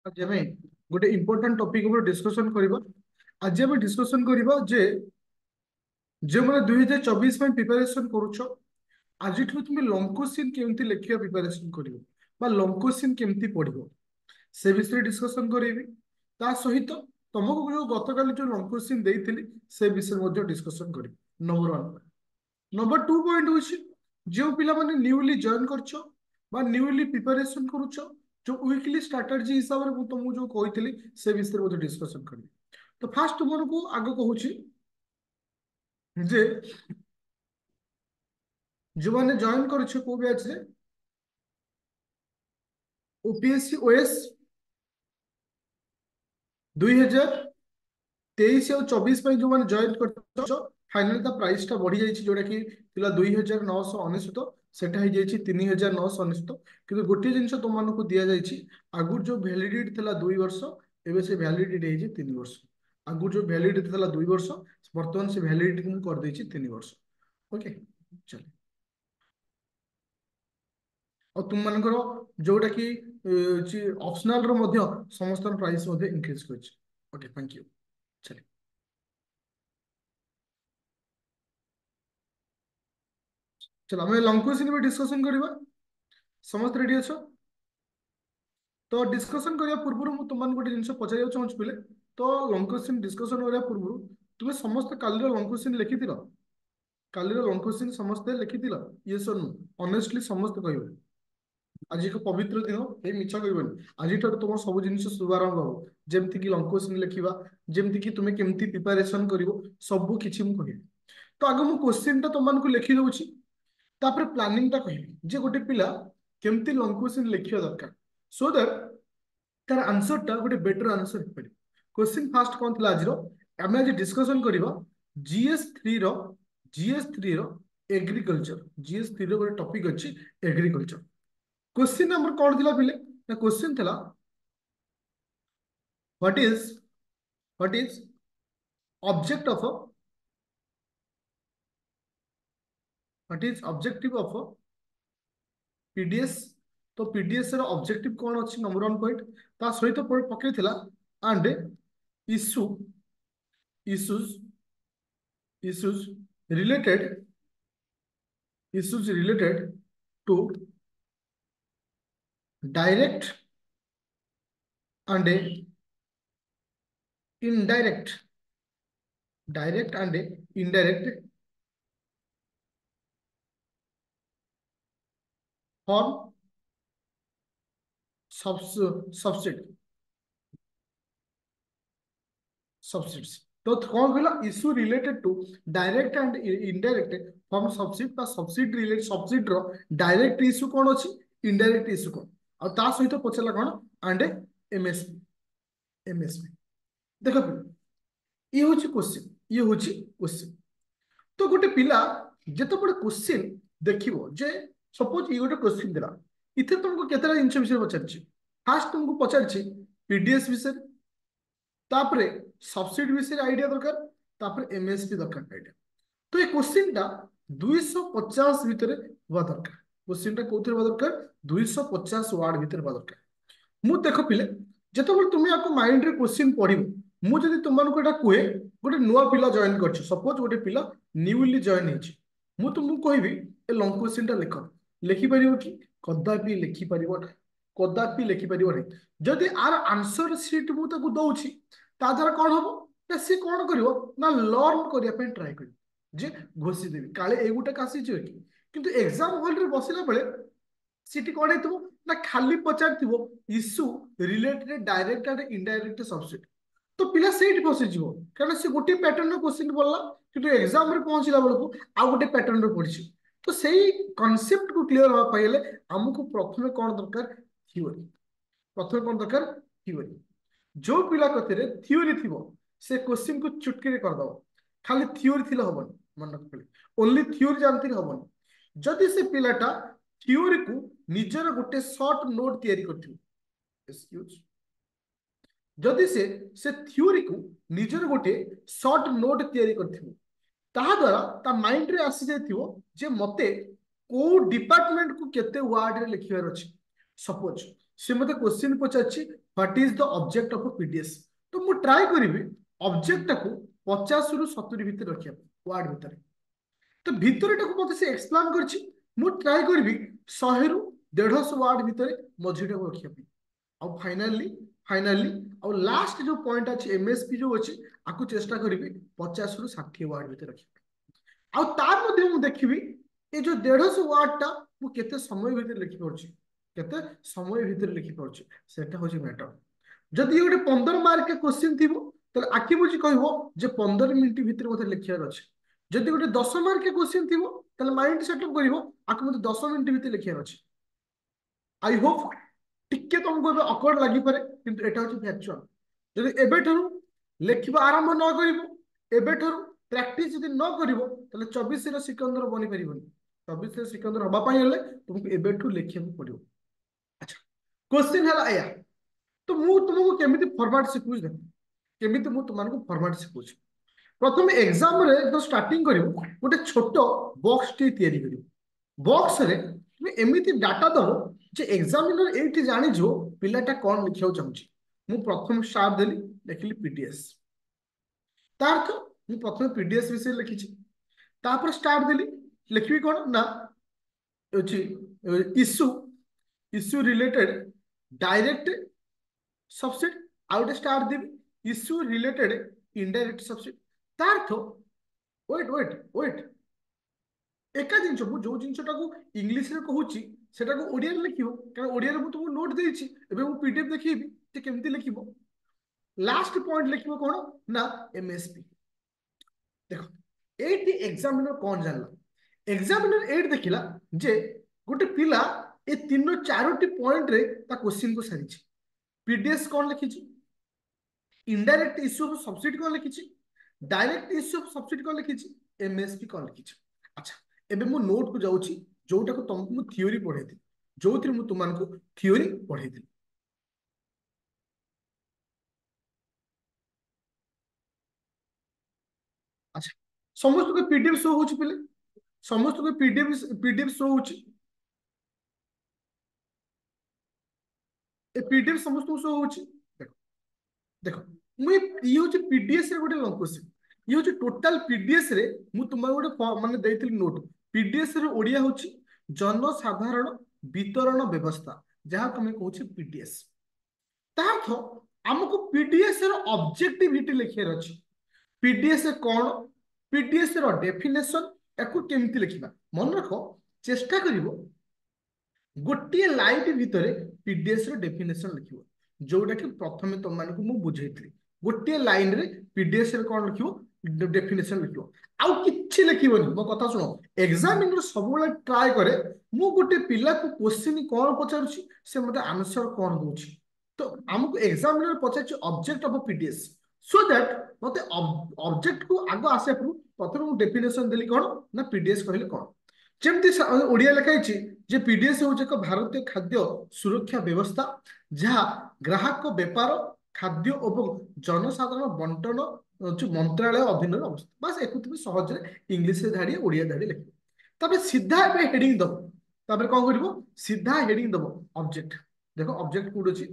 आज आम गोटे इम्पोर्टाट टॉपिक ऊपर डिस्कशन करबा। आज आम डिस्कशन करबा जे जो मैंने 2024 में प्रिपरेशन करुछ आज तुम लॉन्ग क्वेश्चन केमती लिखिया प्रिपरेशन करिवो बा लॉन्ग क्वेश्चन केमती पढ़िबो से विषय डिस्कशन करेबी। ता सहित तुमको जो गतकाली जो लॉन्ग क्वेश्चन देइथिली से विषय मध्ये डिस्कशन करिबी। नंबर 1 नंबर 2 पॉइंट होछि जो पिला माने न्यूली जॉइन करछो बा न्यूली प्रिपरेशन करुछ जो वीकली स्ट्रैटेजी हिसाब रे तुमको जो कहिथिली से विषय मध्ये डिस्कशन करिबी। तो फास्ट तुमको आगो कहूछि जे जो माने जॉइन करछो को बैच रे ओपीएससी ओएस 2023 और 24 जो मैंने जॉइन कर फाइनाल ता प्राइस टा बढ़ी जाइए जोटा कि 2999 सेटा हो जाइए 3999 किंतु गोटे जिनस तुम मानक दि जाइए आगुर जो वैलिडिटी थला 2 वर्ष एबे से वैलिडिटी है 3 वर्ष। आगुर जो वैलिडिटी थला 2 वर्ष वर्तमान से वैलिडिटी को कर देछि 3 वर्ष। ओके चल और तुम मानकर जोटा कि ऑप्शनल रो मध्य समस्त प्राइस मध्य इंक्रीज कर। Okay thank you. चलिए चलो आम लंग क्वेश्चन भी डिस्कशन करवा। समस्त रेडी अछ तो डिस्कशन करने पूर्व मुझे तुम गोटे जिन पचार चाहूँ पहले तो लंग क्वेश्चन डिस्कशन करने पूर्व तुम्हें समस्त काली लंग क्वेश्चन लिखि काली लंग क्वेश्चन समस्ते लिखि ये नो ऑनेस्टली समस्त कह आज एक पवित्र दिन ये मिछ कहबनी आज तुम सब जिन शुभारंभ हो जमती कि लंग क्वेश्चन लिखा जमती कि तुम्हें केमती प्रिपरेशन कर सब किसी मुझे कह तो आगे मुझे क्वेश्चन टा तुमको लिखि दूसरी तापर प्लानिंग टा कहबी जे गोटे पिला केमती लंग क्वेश्चन लिखिया दरकार सो दैट तार आंसर टा गोटे बेटर आंसर हो पारे। क्वेश्चन फास्ट कौन थला आज रो आमे आज डिस्कशन करबा जीएस 3 रो जीएस 3 रो एग्रीकल्चर जीएस 3 रो गोटे टॉपिक अछि एग्रीकल्चर। क्वेश्चन नंबर कौन थिला पिले ना क्वेश्चन थिला what is what is object of what is objective of PDS. तो पीडीएस रो ऑब्जेक्टिव कौन अछि नंबर 1 पॉइंट ता सहित पकई थिला and issue issues issues related issues related to direct and indirect direct and indirect form subsidy subsidies। तो कौन बोला issue related to direct and indirect form subsidy बा सब्सिडी रिलेटेड सब्सिडी रो डायरेक्ट इश्यू कौन अछि इनडायरेक्ट इश्यू कौन और ता सहित पछला कौन एंड एमएसपी देखो ये होची क्वेश्चन ये होची क्वेश्चन। तो गोटे पिला जते बड़े क्वेश्चन देखिबो जे सपोज ये गोटे क्वेश्चन दिला इथे तुमको केतरा जिंस विषय पचारछि फास्ट तुमको पचारछि पीडीएस विषय तापरे सब्सिडी विषय आइडिया दरकार तापरे एमएसपी दरकार आइडिया। तो ये क्वेश्चन टा 250 भितर हुआ दरकार क्वेश्चन टा कोथि हुआ दरकार 250 वर्ड भितर हुआ दरकार। मु देखो पिले जेतेबेले तुम याको माइंड रे क्वेश्चन पढिबो मु जदि तुमनको एटा कुहे गोटे नुआ पिला जॉइन करछ सपोज गोटे पिला न्यूली जॉइन हेछि मु तुमको कहबी ए लॉन्ग क्वेश्चन टा लिख लिखि परिबो कि कदापि लिखि परिबो ना कदापि लिखि परिबो नै जदि आर आंसर शीट मु ताको दउछि ता द्वारा कौन हम ना सी कौन कर ना लर्न करने ट्राए कर जे घोषी देवी काले एगुटा आसी कि किंतु एग्जाम हॉल रे बसिला बेले सीटी कौन है ना खाली पचार issue related direct and indirect subsidy. तो पिला सेठी फसी जीवो कारण से गोटे पैटर्न क्वेश्चन बोलला किंतु एग्जाम रे पहुंचला बेलको आ गोटे पैटर्न रे पढ़िछि। तो सेही कांसेप्ट को क्लियर हो पाइले हमको प्रथमे कौन दरकार थ्योरी प्रथमे कौन दरकार थ्योरी जो पिला कथेरे थ्योरी थिबो से क्वेश्चन को चुटकी रे कर दबो खाली थ्योरी थिले हबन मन रखले ओनली थ्योरी जानती हबन जदि से पिलाटा थ्योरी को निजर गोटे शॉर्ट नोट तैयारी करथिबो एक्सक्यूज जदि से थ्योरी को निजर गोटे शॉर्ट नोट तैयारी करथिबो ताहा द्वारा ता माइंड रे आसी जाइथिबो जे मते को डिपार्टमेंट को केते वर्ड रे लिखिबार अछि। सपोज से मते क्वेश्चन पचारछि what is the object of a PDS. तो मु ट्राई करिवि ऑब्जेक्ट को 50 रु 70 भितर रखिया वर्ड भितर। तो भितरटा को मते से एक्सप्लेन करछि मु ट्राई करिवि 100 रु 150 वर्ड भितर मझीटा को रखिया। और फाइनाली और लास्ट जो पॉइंट अच्छे एमएसपी जो अच्छे आपको चेष्टा करी 50 रु 60 वार्ड भीतर रखी। आउ तार मध्य मु देखिबी ए जो 150 वार्ड टा मु केते समय भीतर लिखि परछि केते समय भीतर लिखि परछि सेटा होछि मैटर। जदि गोटे 15 मार्क के क्वेश्चन थिबो तले आखि बुझी कहबो जे 15 मिनिट भीतर मते लिखियार अछि। जदि गोटे 10 मार्क के क्वेश्चन थिबो तले माइंड सेटअप करिवो आखि मते 10 मिनिट भीतर लिखियार अछि। आई होप टिके तुमको ଏବେ awkward ଲାଗିପାରେ କିନ୍ତୁ ଏଟା ହଉଛି ଫ୍ୟାକ୍ଚୁଆଲ। ଯଦି ଏବେଠାରୁ ଲେଖିବା ଆରମ୍ଭ ନ କରିବ ଏବେଠାରୁ ପ୍ରାକ୍ଟିସ ଯଦି ନ କରିବ ତାହେଲେ 24 ସିକନ୍ଦର ବନି ପାରିବନି। 24 ସିକନ୍ଦର ହବା ପାଇଁ ହେଲେ ତୁମକୁ ଏବେଠୁ ଲେଖିବାକୁ ପଡିବ। ଆଚ୍ଛା क्वेश्चन ହେଲା ଏୟା। ତ ମୁଁ ତୁମକୁ କେମିତି ଫରମାଟ ଶିଖୁଛି ଦେଖ କେମିତି ମୁଁ ତୁମମାନଙ୍କୁ ଫରମାଟ ଶିଖୁଛି। ପ୍ରଥମେ ଏକ୍ସାମ ରେ ତ ଷ୍ଟାର୍ଟିଂ କରିବ ଗୋଟେ ଛୋଟ ବକ୍ସ ଟି ତିଆରି କରିବ। बॉक्स रे तुम्हें एमिति डाटा दब जे एग्जामिनर एठी जानि जो पिलाटा कोन लिखियो चाहूची। मु प्रथम स्टार्ट देली लिखली पीडीएस तार तो मु प्रथम पीडीएस विषय लिखिछि। तापर स्टार्ट देली लिखबी कोन ना अछि issue issue related direct subsidy out start देबी इश्यू रिलेटेड इनडायरेक्ट सब्सिडी तार तो वेट एका जिनस जो जिनसटा को इंग्लिश रे कहूची सेटा को ओडिया रे लिखिबो कारण ओडिया रे मु तुमको नोट देइछि एबे मु पीडीएफ देखिबी जे केमति लिखिबो। लास्ट पॉइंट लिखिबो कोन ना एमएसपी। देखो एटी एग्जामिनर कोन जानला एग्जामिनर एट देखिला जे गोटे पिला ए तीनो चारोटी पॉइंट रे ता क्वेश्चन को सारिछि। पीडीएस कोन लिखिछि इनडायरेक्ट इश्यू ऑफ सब्सिडी कोन लिखिछि डायरेक्ट इश्यू ऑफ सब्सिडी कोन लिखिछि एमएसपी कोन लिखिछि। अच्छा एबे मु नोट को जाउछि जोटा को तुमको मु थ्योरी पढाइथि जोथि मु तुमनको थ्योरी पढाइथि। अच्छा समस्त को पीडीएफ शो होछि पहिले समस्त को पीडीएफ शो होछि ए पीडीएफ समस्त को शो होछि। देखो देखो मु ये होछि पीडीएस रे गोटे लंग क्वेश्चन ये होछि टोटल पीडीएस रे मु तुम गोटे माने देइथिल नोट पीडीएस रे ओडिया होछि जनसाधारण वितरण व्यवस्था जहाँ तुम्हें कहूछि पीडीएस। ता अर्थ हमको पीडीएस रो ऑब्जेक्टिविटी लिखियर अछि पीडीएस कौन पीडीएस रो डेफिनेशन याकू केमती लिखिबा मन रख चेष्टा करिवो गोटे लाइन भितर पीडीएस रो डेफिनेशन लिखिबो जोटा कि प्रथमे तुम मानकु मु बुझेइथि गोटे लाइन रे पीडीएस रे कौन लिखिबो डेफिनेशन लिखिबो आउ किछि लिखिबोनी मो कथा सुनो। एग्जामिनर सबले ट्राई करे मु गोटे पिला को क्वेश्चन कौन पचारुछि से मते आंसर कौन दोछि। तो हमको एग्जामिनर पचारुछि object of PDS so that मते ऑब्जेक्ट को आगो आसे प्रथम मु डेफिनेशन देली कौन ना पीडीएस कहले कौन जेमती ओडिया लिखाई जे पीडीएस हूँ एक भारतीय खाद्य सुरक्षा व्यवस्था जहाँ ग्राहक व्यापार खाद्य और जनसाधारण बंटन जो मंत्रालय अधीन अवस्था बस एक तुम सहज इंग्लीश धाड़ी ओडिया धाड़ी लिख तापर सीधा हेडिंग दब तापर कौन कर सीधा हेडिंग दब ऑब्जेक्ट। देखो ऑब्जेक्ट कोड अच्छी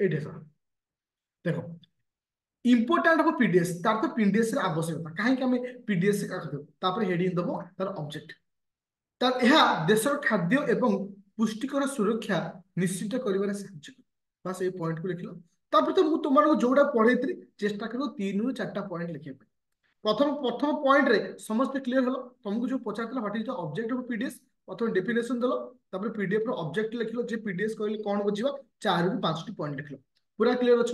ये देखो इंपोर्टेंट ऑफ पीडीएस तार तो पीडीएस रे आवश्यकता कहीं हमें पीडीएस तापर हेडिंग दबो तार ऑब्जेक्ट तार यह देशर खाद्य एवं पुष्टिकर सुरक्षा निश्चित करिवारे साहाय्य करे बस ये पॉइंट को लिखलो। तापर तो मु तुमको जोड़ा पढ़ेइत्री चेष्टा करो 3 रु 4टा पॉइंट लिखिया प्रथम प्रथम पॉइंट रे समस्त क्लियर हलो तुमको जो पचारतला what is the object of PDS प्रथम डेफिनेशन दलो तापर पीडीएफ रो ऑब्जेक्ट लिखलो जे पीडीएस कहले कोन बुझिबा 4 रु 5टी पॉइंट लिखलो पूरा क्लियर अछ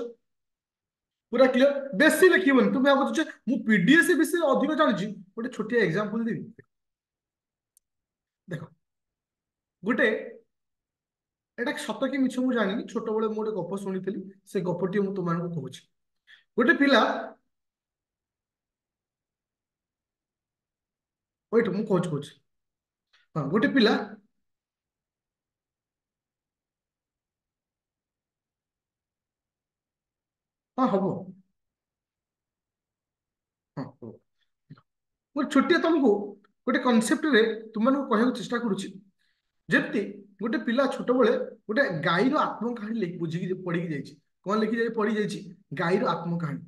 पूरा क्लियर बेसी लिखिबन तुम भाबो जे मु पीडीएस विषय अधिक जानि छी गोटे छोटिया एग्जांपल देबी। देखो गोटे एटा सत कि मिछ मु जानिनी छोट बेले मु गोटे गप शुणिथिली से गपटी मु तुमମାନଙ୍କୁ कहूची गोटे पिला वेट मु कहूची हाँ गोटे पिला हाँ हबो। हाँ हबो। ଗୋଟେ ଛୋଟିଆ ତମକୁ ଗୋଟେ କନସେପ୍ଟରେ ତୁମମାନଙ୍କୁ କହିବାକୁ ଚେଷ୍ଟା କରୁଛି। ଯେମିତି ଗୋଟେ ପିଲା ଛୋଟବେଳେ ଗୋଟେ ଗାଈର ଆତ୍ମକାହାଣୀ ବୁଝିକି ପଢିକି ଯାଇଛି। କଣ ପଢି ଯାଇଛି? ଗାଈର ଆତ୍ମକାହାଣୀ।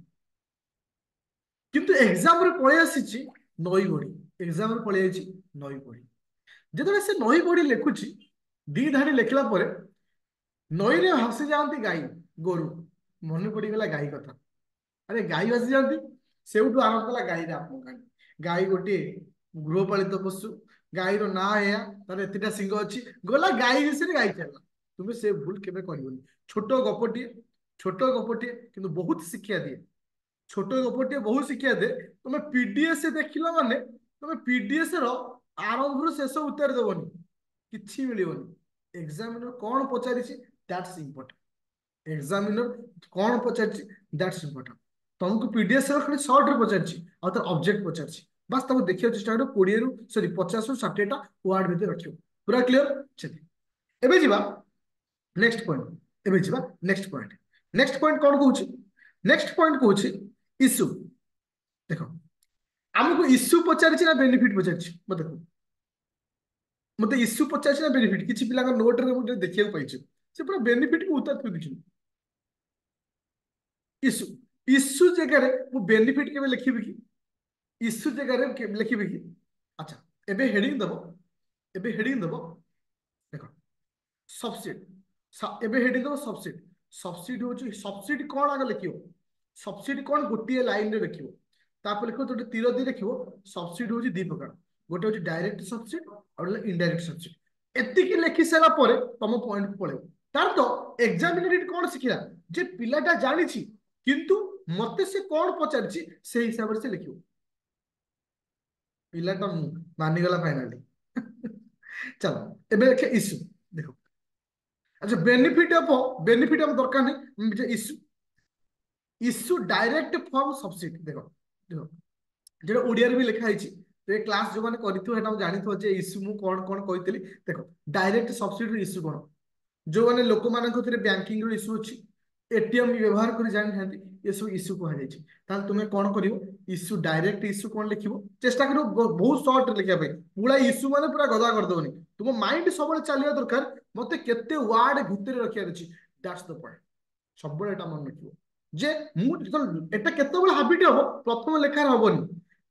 କିନ୍ତୁ ଏକ୍ସାମରେ ପଳେଇ ଆସିଛି ନଈ ବଢି। ଏକ୍ସାମରେ ପଳେଇ ଯାଇଛି ନଈ ବଢି। ଯେତେବେଳେ ସେ ନଈ ବଢି ଲେଖୁଛି, ଦି ଧାଡି ଲେଖିଲା ପରେ ନଈରେ ଭାସି ଯାଆନ୍ତି ଗାଈ ଗୋରୁ। ମନେ ପଡିଗଲା ଗାଈ କଥା। ଆରେ ଗାଈ ଭାସି ଯାଆନ୍ତି। ସେଇଠୁ ଆରମ୍ଭ କଲା ଗାଈର ଆତ୍ମକାହାଣୀ। ଗାଈ ଗୋଟିଏ ଗୃହପାଳିତ ପଶୁ। ଗାଈର ନାଁ ଏହା, ତାର ଏତେଟା ଶିଙ୍ଗ ଅଛି। ଗଲା ଗାଈ ବିଷୟରେ ଗାଈ ଚାଲିଲା। ତୁମେ ସେ ଭୁଲ କେବେ କରିବନି। ଛୋଟ ଗପଟିଏ, ଛୋଟ ଗପଟିଏ କିନ୍ତୁ ବହୁତ ଶିକ୍ଷା ଦିଏ। ছোট গপটিଏ ବହୁତ ଶିକ୍ଷା ଦିଏ। ତମେ ପିଡିଏସ୍ ଦେଖିଲ ମାନେ ତମେ ପିଡିଏସ୍ ର ଆରମ୍ଭରୁ ଶେଷ ଉତ୍ତର ଦେବନି, କିଛି ମିଳିବନି। ଏକ୍ସାମିନର କଣ ପଚାରିଛି ଦ୍ୟାଟ୍ସ ଇମ୍ପୋର୍ଟାଣ୍ଟ। ଏକ୍ସାମିନର କଣ ପଚାରିଛି ଦ୍ୟାଟ୍ସ ଇମ୍ପୋର୍ଟାଣ୍ଟ। ତମକୁ ପିଡିଏସ୍ ର ଖାଲି ସର୍ଟ ରେ ପଚାରିଛି, ଆଉ ତାର ଅବଜେକ୍ଟ ପଚାରିଛି। ବାସ୍ ତାକୁ ଦେଖିବାକୁ ଚେଷ୍ଟା କର। 20ରୁ ସରି 50ରୁ 60ଟା ୱାର୍ଡ ଭିତରେ ରଖିବ। ପୁରା କ୍ଲିୟର? ସେଠି ଏବେ ଯିବା ନେକ୍ସଟ ପଏଣ୍ଟ। ଏବେ ଯିବା ନେକ୍ସଟ ପଏଣ୍ଟ। ନେକ୍ସଟ ପଏଣ୍ଟ କଣ କହୁଛି? ନେକ୍ସଟ ପଏଣ୍ଟ କହୁଛି ଇସ୍ୟୁ। ଦେଖ, ଆମକୁ ଇସ୍ୟୁ ପଚାରିଛି ନା ବେନିଫିଟ ପଚାରିଛି? ମତେ କୁହ। ମତେ ଇସ୍ୟୁ ପଚାରିଛି ନା ବେନିଫିଟ? କିଛି ପିଲାଙ୍କ ନୋଟରେ ମୁଁ ଦେଖିବାକୁ ପାଇଛି, ସେ ପୁରା ବେନିଫିଟକୁ ଉତ୍ତର ଦେଇଛନ୍ତି। ଇସ୍ୟୁ। ଇସ୍ୟୁ ଜାଗାରେ ମୁଁ ବେନିଫିଟ କେବେ ଲେଖିବି କି? ଇସ୍ୟୁ ଜାଗାରେ ଲେଖିବି କି? ଆଚ୍ଛା, ଏବେ ହେଡିଂ ଦବ। ଏବେ ହେଡିଂ ଦବ। ଦେଖ, ସବସିଡି। ଏବେ ହେଡିଂ ଦବ ସବସିଡି। ସବସିଡି ହଉଛି ସବସିଡି କଣ ଆଗ ଲେଖିବ? ସବସିଡି କଣ ଗୋଟିଏ ଲାଇନରେ ଲେଖିବ। ତାପରେ ଲେଖିବ ଗୋଟେ ତୀର ଦେଇ ଲେଖିବ ସବସିଡି ହଉଛି ଦି ପ୍ରକାର। ଗୋଟେ ହଉଛି ଡାଇରେକ୍ଟ ସବସିଡି, ଆଉ ଗୋଟେ ଇନଡାଇରେକ୍ଟ ସବସିଡି। ଏତିକି ଲେଖି ସାରିଲା ପରେ ତମ ପଏଣ୍ଟକୁ ପଳେଇବ। ତାର ତ ଏକ୍ସାମିନର ଏଠି କଣ ଶିଖିଲା? ଯେ ପିଲାଟା ଜାଣିଛି କିନ୍ତୁ ମତେ ସେ କଣ ପଚାରିଛି ସେଇ ହିସାବରେ ସେ ଲେଖିବ। ପିଲାଟା ମାନିଗଲା ଫାଇନାଲି। ଚାଲ ଏବେ ଲେଖେ ଇସ୍ୟୁ। ଦେଖ, আচ্ছা বেনিফিট অফ বেনিফিট অফ দরকার নেই। Issue issue direct form subsidy. দেখো দেখো যেটা ওড়িয়াରେ ବି ଲେଖା ହେଇଛି। ଏ କ୍ଲାସ ଯୋଉମାନେ କରିଥିବ ସେଟା ଜାଣିଥିବ ଯେ ଇସ୍ୟୁ ମୁଁ କଣ କଣ କହିଥିଲି। ଦେଖ, ଡାଇରେକ୍ଟ ସବସିଡି ଇସ୍ୟୁ କଣ? ଯୋଉମାନେ ଲୋକମାନଙ୍କ ଭିତରେ ବ୍ୟାଙ୍କିଂ ର ଇସ୍ୟୁ ଅଛି, ଏଟିଏମ୍ ବ୍ୟବହାର କରି ଜାଣିଥାନ୍ତି, ଏସବୁ ଇସ୍ୟୁ କୁହାଯାଇଛି। ତାହେଲେ ତୁମେ କଣ କରିବ? ଇସ୍ୟୁ ଡାଇରେକ୍ଟ ଇସ୍ୟୁ କଣ ଲେଖିବ? ଚେଷ୍ଟା କରିବ ବହୁତ ସର୍ଟ ଲେଖିବା ପାଇଁ। ପୁରା ଇସ୍ୟୁ ମାନେ ପୁରା ଗଦା କରିଦେବନି। ତୁମ ମାଇଣ୍ଡ ସବୁବେଳେ ଚାଲିବା ଦରକାର ମତେ କେତେ ୱାର୍ଡ ଭିତରେ ରଖିବାର ଅଛି। That's the point. ସବୁବେଳେ ଏଟା ମନେ ରଖିବ ଯେ ମୁଁ ଏଟା କେତେବେଳେ ହାବିଟ ହବ? ପ୍ରଥମ ଲେଖାରେ ହବନି।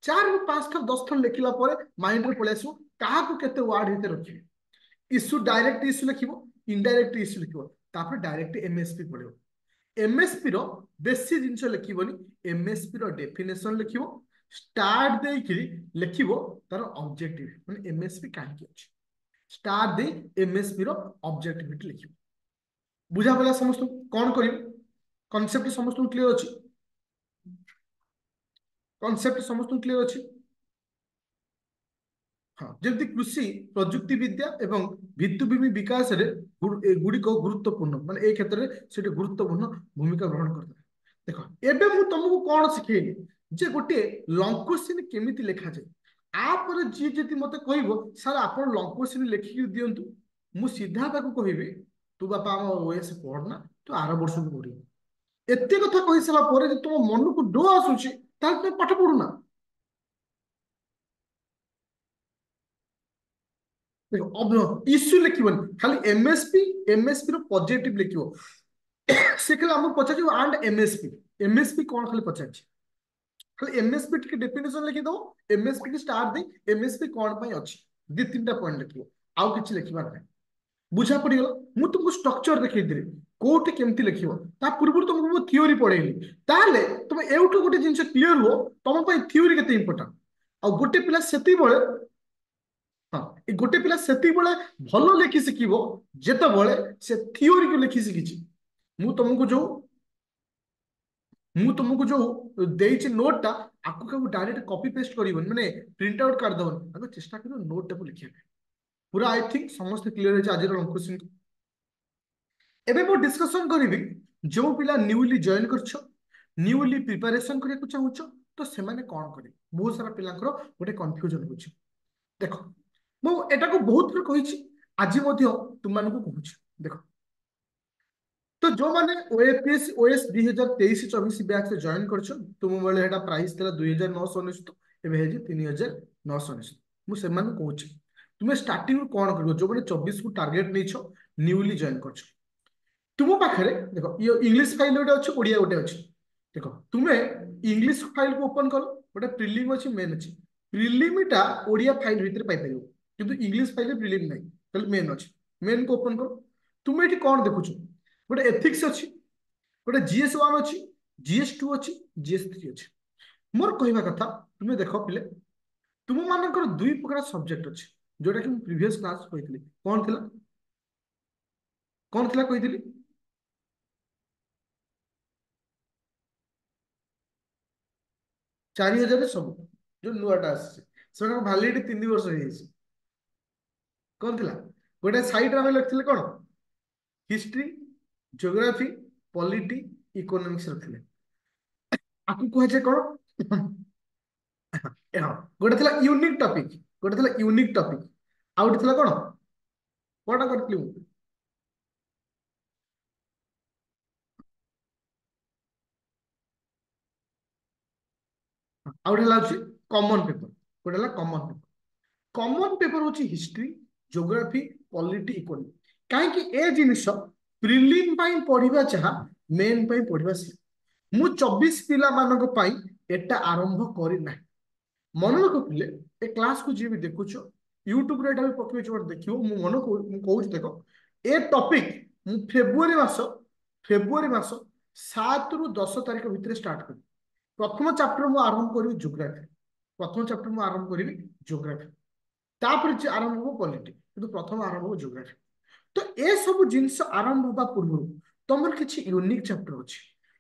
4ରୁ 5 ଥର 10 ଥର ଲେଖିଲା ପରେ ମାଇଣ୍ଡରେ ପଳେଇ ଆସିବ କାହାକୁ କେତେ ୱାର୍ଡ ଭିତରେ ରଖିବେ। ଇସ୍ୟୁ ଡାଇରେକ୍ଟ ଇସ୍ୟୁ ଲେଖିବ, ଇନଡାଇରେକ୍ଟ ଇସ୍ୟୁ ଲେଖିବ, ତାପରେ ଡାଇରେକ୍ଟ ଏମଏସପି ପଡିବ। ଏମଏସପି ର ବେଶୀ ଜିନିଷ ଲେଖିବନି। ଏମଏସପି ର ଡେଫିନେସନ ଲେଖିବ, ଷ୍ଟାର୍ଟ ଦେଇକିରି ଲେଖିବ ତାର ଅବଜେକ୍ଟିଭ, ମାନେ ଏମଏସପି କାହିଁକି ଅଛି। ଷ୍ଟାର ଦେଇ ଏମଏସପି ର ଅବଜେକ୍ଟିଭିଟି ଲେଖିବ। ବୁଝା ପଡିଲା ସମସ୍ତଙ୍କୁ? କଣ କରିବ? କନସେପ୍ଟ ସମସ୍ତଙ୍କୁ କ୍ଲିୟର ଅଛି? କନସେପ୍ଟ ସମସ୍ତଙ୍କୁ କ୍ଲିୟର ଅଛି? ହଁ, ଯେମିତି କୃଷି ପ୍ରଯୁକ୍ତି ବିଦ୍ୟା ଏବଂ ଭିତ୍ତିଭୂମି ବିକାଶରେ ଗୁଡିକ ଗୁରୁତ୍ୱପୂର୍ଣ୍ଣ, ମାନେ ଏ କ୍ଷେତ୍ରରେ ସେଠି ଗୁରୁତ୍ୱପୂର୍ଣ୍ଣ ଭୂମିକା ଗ୍ରହଣ କରିଥାଏ। ଦେଖ, ଏବେ ମୁଁ ତମକୁ କଣ ଶିଖେଇଲି ଯେ ଗୋଟିଏ ଲଙ୍ଗ କୋଶ୍ଚିନ୍ କେମିତି ଲେଖାଯାଏ। ଆପରେ ଯିଏ ଯଦି ମତେ କହିବ ସାର୍ ଆପଣ ଲଙ୍ଗ କୋଶ୍ଚିନ୍ ଲେଖିକି ଦିଅନ୍ତୁ, ମୁଁ ସିଧା ତାକୁ କହିବି ତୁ ବାପା ଆମ ଓଏସ୍ ପଢନା, ତୁ ଆର ବର୍ଷକୁ ପଢିବୁ। ଏତେ କଥା କହିସାରିଲା ପରେ ଯଦି ତୁମ ମନକୁ ଡୋ ଆସୁଛି ତାହେଲେ ତୁମେ ପାଠ ପଢୁନା। ଦେଖ, ଇସ୍ୟୁ ଲେଖିବନି, ଖାଲି ଏମଏସପି। ଏମଏସପି ର ପଜିଟିଭ ଲେଖିବ। ସେ ଖାଲି ଆମକୁ ପଚାରିବ ଆଣ୍ଡ ଏମଏସପି। ଏମଏସପି କଣ ଖାଲି ପଚାରିଛି। ଖାଲି ଏମଏସପି ଟିକେ ଡେଫିନେସନ ଲେଖିଦବ। ଏମଏସପି କି ଷ୍ଟାର୍ଟ ଦେଇ ଏମଏସପି କଣ ପାଇଁ ଅଛି ଦି ତିନିଟା ପଏଣ୍ଟ ଲେଖିବ। ଆଉ କିଛି ଲେଖିବାର ନାହିଁ। ବୁଝା ପଡିଗଲା? ମୁଁ ତୁମକୁ ଷ୍ଟ୍ରକ୍ଚର ଦେଖେଇଥିଲି କୋଉଠି କେମିତି ଲେଖିବ। ତା ପୂର୍ବରୁ ତମକୁ ମୁଁ ଥିଓରି ପଢେଇଲି। ତାହେଲେ ତମେ ଏଉଠୁ ଗୋଟେ ଜିନିଷ କ୍ଲିୟର ହୁଅ, ତମ ପାଇଁ ଥିଓରି କେତେ ଇମ୍ପୋର୍ଟାଣ୍ଟ। ଆଉ ଗୋଟେ ପିଲା ସେତିକିବେଳେ, ହଁ, ଏ ଗୋଟେ ପିଲା ସେତିକିବେଳେ ଭଲ ଲେଖି ଶିଖିବ ଯେତେବେଳେ ସେ ଥିଓରିକୁ ଲେଖି ଶିଖିଛି। ମୁଁ ତମକୁ ଯୋଉ ମୁଁ ତମକୁ ଯୋଉ ଦେଇଛି ନୋଟ ଟା, ଆକୁ କାହାକୁ ଡାଇରେକ୍ଟ କପି ପେଷ୍ଟ କରିବନି, ମାନେ ପ୍ରିଣ୍ଟ ଆଉଟ କାଢିଦବନି। ଆଗ ଚେଷ୍ଟା କରିବ ନୋଟ ଟାକୁ ଲେଖିବା ପାଇଁ। ପୁରା ଆଇ ଥିଙ୍କ ସମସ୍ତେ କ୍ଲିୟର ହେଇଛି ଆଜିର ଲଙ୍କୁସିଂ। ଏବେ ମୁଁ ଡିସ୍କସନ କରିବି ଯୋଉ ପିଲା ନ୍ୟୁଲି ଜଏନ କରିଛ, ନ୍ୟୁଲି ପ୍ରିପାରେସନ କରିବାକୁ ଚାହୁଁଛ, ତ ସେମାନେ କଣ କରିବେ। ବହୁତ ସାରା ପିଲାଙ୍କର ଗୋଟେ କନଫ୍ୟୁଜନ ହଉଛି। ଦେଖ, ମୁଁ ଏଟାକୁ ବହୁତ ଥର କହିଛି, ଆଜି ମଧ୍ୟ ତୁମମାନଙ୍କୁ କହୁଛି। ଦେଖ, तो जो माने ओएपीएस ओएस 2023-24 बैच से जॉइन करछ तुम बेले हेटा प्राइस थिला 2999 एबे हेजी 3999 मु से मान कहूछ तुमे स्टार्टिंग रू कोन करबो जो माने 24 को टारगेट नेछ न्यूली जॉइन करछ तुम पाखरे देखो ये इंग्लिश फाइल गोटे अच्छे ओडिया गोटे अच्छे देखो तुम्हें इंग्लिश फाइल को ओपन करो गोटे प्रिलिम अच्छी मेन अच्छी प्रिलिमटा ओडिया फाइल भितर पाई परियो किंतु इंग्लिश फाइल प्रिलिम नहीं खाली मेन अच्छी मेन को ओपन करो तुम्हें ये कौन देखुछ गोटे एथिक्स अच्छी गोटे जीएस 1 अच्छी जीएस 2 अच्छी जीएस 3 अच्छी मोर कहवा कथा तुम्हें देख पिले तुम मानकर दुई प्रकार सब्जेक्ट अच्छे जोटा कि प्रीवियस क्लास कहती कौन थिला कही 4000 सब जो नुआटा आसे भैलिडिटी 3 वर्ष हो कौन थिला गोटे साइड आम लिखते कौन हिस्ट्री जियोग्राफी पॉलिटी इकोनॉमिक्स रखिले आपको कहे कौन हाँ गोटे थिला यूनिक टॉपिक गोटे थिला यूनिक टॉपिक आ गोटे थिला कौन कौन करथिलु 'कॉमन पेपर गोटे कॉमन पेपर कॉमन पेपर हूँ हिस्ट्री जियोग्राफी पॉलिटी इकोनॉमी कहीं ए जिनिस प्रिलिम पढ़ा चाह मेन पढ़ा सी मु 24 पिला मानक एटा आरंभ करना मन रख पिले ए क्लास को जी भी देखुच यूट्यूब रे एटा भी पकेच देखियो मु मन कहूँ देख ए टॉपिक मु फेब्रुआरी मास 7 ରୁ 10 तारीख भितर स्टार्ट कर प्रथम चैप्टर मु आरंभ करी जियोग्राफी प्रथम चैप्टर मु आरंभ करी जियोग्राफी तापर जे आरंभ हो पॉलिटी किंतु प्रथम आरंभ हो जियोग्राफी तो ए सब जिनस आरंभ होबा पूर्व तमर किछि यूनिक चैप्टर अछि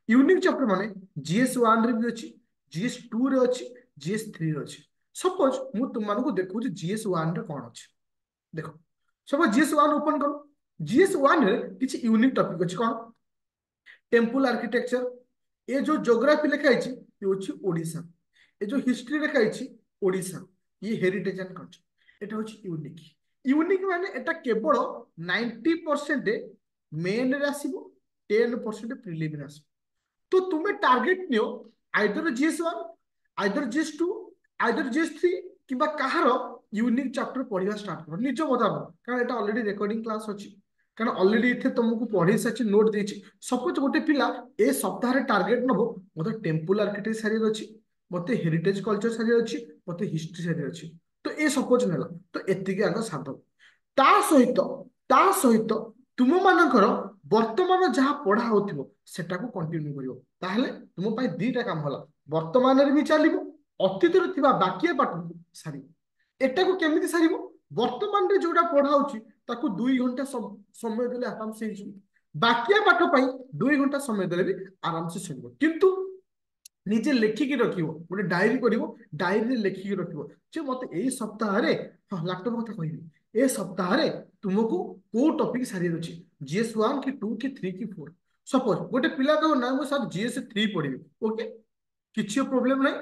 यूनिक चैप्टर माने जीएस 1 रे भी अछि जीएस 2 रे अछि जीएस 3 रे अछि सपोज मु तुम मानको देखु जे जीएस 1 रे कोन अछि देखो सपोज जीएस 1 ओपन करो जीएस 1 रे किछि यूनिक टॉपिक अछि कोन टेम्पल आर्किटेक्चर ए जो ज्योग्राफी लिखा है ये हूँ ओडिशा ए जो हिस्ट्री लिखा है ओडिशा ये हेरिटेज एंड कल्चर एटा हूँ यूनिक यूनिक माने एटा केवल 90% मेन रे आसीबो 10% प्रिलिम रे आसीबो तो तुम्हें target neo either GS 1 either GS 2 either GS 3 किबा कहार यूनिक चैप्टर पढ़िया स्टार्ट करो निज मुताबिक कारण एटा ऑलरेडी रिकॉर्डिंग क्लास अछि कारण ऑलरेडी इथे तुमको पढ़ी साची नोट देछि सपोज गोटे पिला ए सप्ताह टार्गेट नबो मते टेम्पल आर्किटेक्ट सारी अछि मते हेरिटेज कल्चर सारी अछि मते हिस्ट्री सारी अछि तो ए सपोज नेला तो एतिके आग साधव ता सहित ता सहित तुम मानकर वर्तमान जहाँ पढ़ा होथिबो सेटा को कंटिन्यू करियो ताहले तुम पाई दीटा काम होला वर्तमान रे भी चलिबो अतीत रे थिबा बाकी पाठ सारी एटा को केमिति सारिबो वर्तमान रे जोटा पढ़ा होछि ताकू 2 घंटा समय देले आराम से बाकिया पाठ पाई 2 घंटा समय देले भी आराम से सरिबो किंतु निजे लेखिकी रखिबो गोटे डायरी करिवो डायरी लेखिकी रखिबो जे मते एई सप्ताह रे लैपटॉप कथा कहबी ए सप्ताह रे तुमको को टॉपिक सारी अछि जीएस 1 कि 2 कि 3 कि 4 सपोज गोटे पिला कहबो ना मो सर जीएस 3 पढ़िबी ओके किछि प्रॉब्लम नै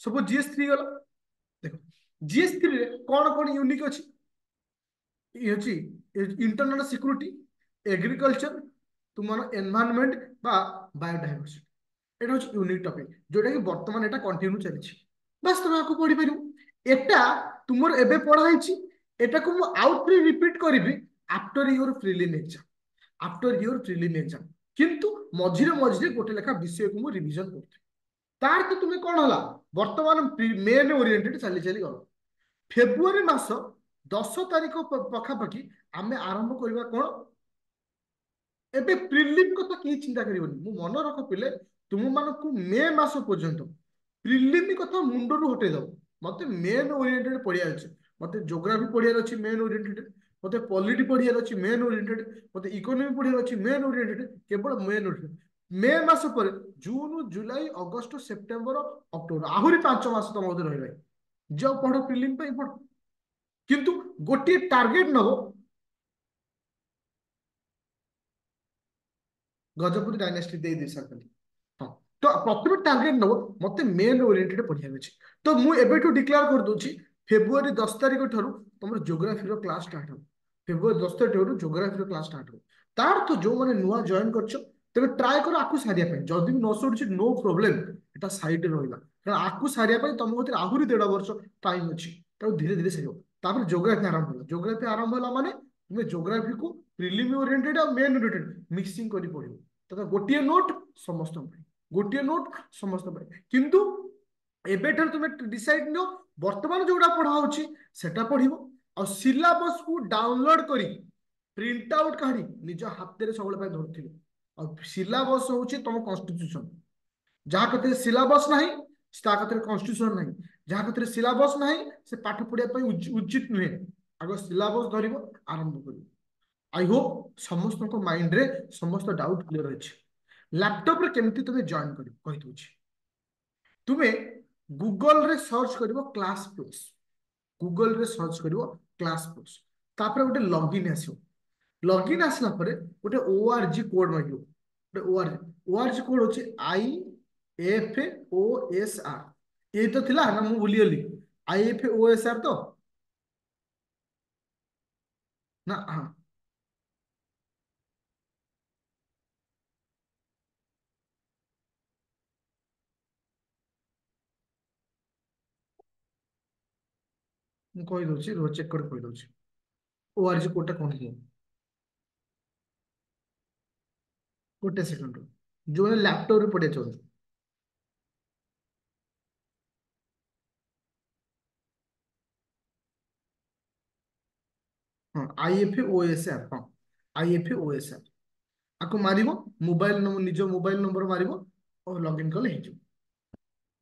सपोज जीएस 3 गला देखो जीएस 3 रे कोन कोन यूनिक अछि ये अछि इंटरनल सिक्योरिटी एग्रीकल्चर तुमर एनवायरनमेंट बा बायोडायवर्सिटी एटा हচ্ছে यूनिक टॉपिक जोटा कि वर्तमान एटा कंटिन्यू चलिछि बस तुम आको पढ़ी परिबो एटा तुमर एबे पढ़ा हिछि एटा को मु आउट रे रिपीट करबी after your prelim exam after your prelim exam किंतु मझिरे मझिरे गोटे लेखा विषय को मु रिवीजन करथि तार तो तुम्हें कौन होला वर्तमान मेन ओरिएंटेड चली चली गल फेब्रुआरी मास 10 तारीख पखापाखि आमे आरंभ करबा कोन एबे प्रिलिम को तो कहीं चिंता करिवनी मु मन रख पिले तुम मानकु मे मास पर्यंत प्रिलिम कथा मुंडरू हटे दो मते मेन ओरिएंटेड पढ़िया अछि मते ज्योग्राफी पढ़िया अछि मेन ओरिएंटेड मते पॉलिटी पढ़िया अछि मेन ओरिएंटेड मते इकोनॉमी पढ़िया अछि मेन ओरिएंटेड केवल मेन ओरिएंटेड मे मास पर जून जुलाई अगस्त सेप्टेम्बर अक्टोबर आहुरी 5 मास तुम मते रहि जो पढ़ो प्रिलिम पढ़ किंतु गोटे टार्गेट नबो गजपति डायनेस्टी दे दे सकते हाँ तो प्रथम टार्गेट नबो मते मेन ओरिएंटेड पढ़िया अछि तो मु एबेटू डिक्लेयर कर दोछि फेब्रुआरी 10 तारिख ठारू तुम ज्योग्राफी रो क्लास स्टार्ट हो फेब्रुआरी 10 जोग्राफी क्लास स्टार्ट हो तार तो जो मैंने नुआ जॉइन कर तेरे ट्राए कर आपको सारिया जदि भी न सरुची नो प्रोब्लेम एटा साइड रहा कारण आपको सारिया तुम कथि आहरी 1.5 वर्ष टाइम अच्छी धीरे धीरे सर जोग्राफी आरंभ होला जोग्राफी आरंभ होला माने तुम जोग्राफी को प्रिलिम ओरिएंटेड और मेन ओरिएंटेड मिक्सिंग करी पड़ो तो गोटे नोट समस्त गोटे नोट समस्त किंतु एबेठार तुम डिसाइड नियो वर्तमान जोड़ा पढ़ा होची सेटा पढ़िबो और सिलेबस को डाउनलोड करी प्रिंट आउट काढ़ी निज हाथ में सब धरथिबो और सिलेबस होची तुम कॉन्स्टिट्यूशन जहाँ कथे सिलेबस नहीं ता कथे कॉन्स्टिट्यूशन नहीं जहाँ कथे सिलेबस नहीं से पाठ पढ़िया उचित नुहे आग सिलेबस धरिबो आरंभ करिबो आई होप समस्त माइंड रे समस्त डाउट क्लियर अछि लैपटॉप रे केमती तुम जॉइन करियो कहि दोछि तुम्हें गूगल रे सर्च करिवो क्लास प्लस गूगल रे सर्च करिवो क्लास प्लस तापर गोटे लॉगिन आसियो लॉगिन आसला परे गोटे ओआरजी कोड मागियो गोटे ओआरजी कोड होची IFOSR ये तो थिला ना मु भूली गली IFOSR तो ना हाँ मु कहि दोछि रो चेक कर कहि दोछि ओआरजी कोड टा कोन दियो गोटे सेकंड जो लैपटॉप रे पढ़े चल हाँ IFOSR हाँ IFOSR आपको मारिबो मोबाइल नंबर निज मोबाइल नंबर मारिबो और लॉगिन कले हे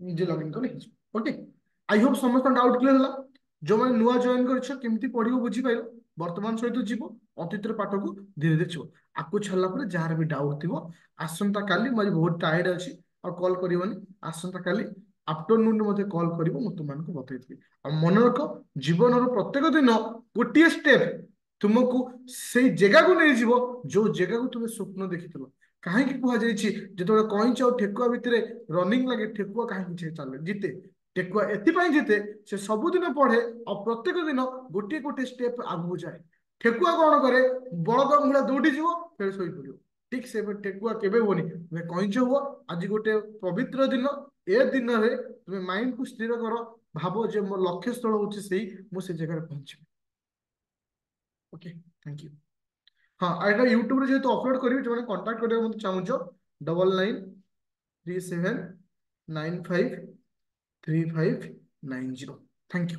निजे लॉगिन कले हे ओके आई होप समस्त डाउट क्लियर होला जो मैंने नुआ जॉइन करछ केमती पढ़िबो बुझी पाइलो वर्तमान सहित जीवो अतीतर पाठ को धीरे धीरे छो आपको छल्ला पर जहार भी डाउट थिबो आसंता काली मज बहुत टायर्ड अछि और कॉल करिवनी आसंता काली आफ्टरनून मते कॉल करिवो म तुम मानको बतैथिबि और मन रख जीवन रो प्रत्येक दिन गोटिए स्टेप तुमको से जगह को नहीं जीवो जो जगह को तुम स्वप्न देखिथिलो कहीं कह जाए कईच और ठेकुआ भितर रनिंग लगे ठेकुआ कहीं चले जीते ठेकुआ एपाई जीते से सबुदिन पढ़े और प्रत्येक दिन गोटे गोटे स्टेप आगू जाए ठेकुआ कौन करे बड़द भूया दौड़ी जीव फिर शोई पड़ो ठीक से ठेकुआ केवे होनी तुम्हें कईच हुआ आज गोटे पवित्र दिन ए दिन में तुम्हें माइंड को स्थिर कर भाव जे मो लक्ष्य स्थल हूँ से जगह पहुंचे ओके थैंक यू हाँ एटा यूट्यूब रे जेहेतु अपलोड करी जो कांटेक्ट करबा मते चाहूछो 9937953590 थैंक यू।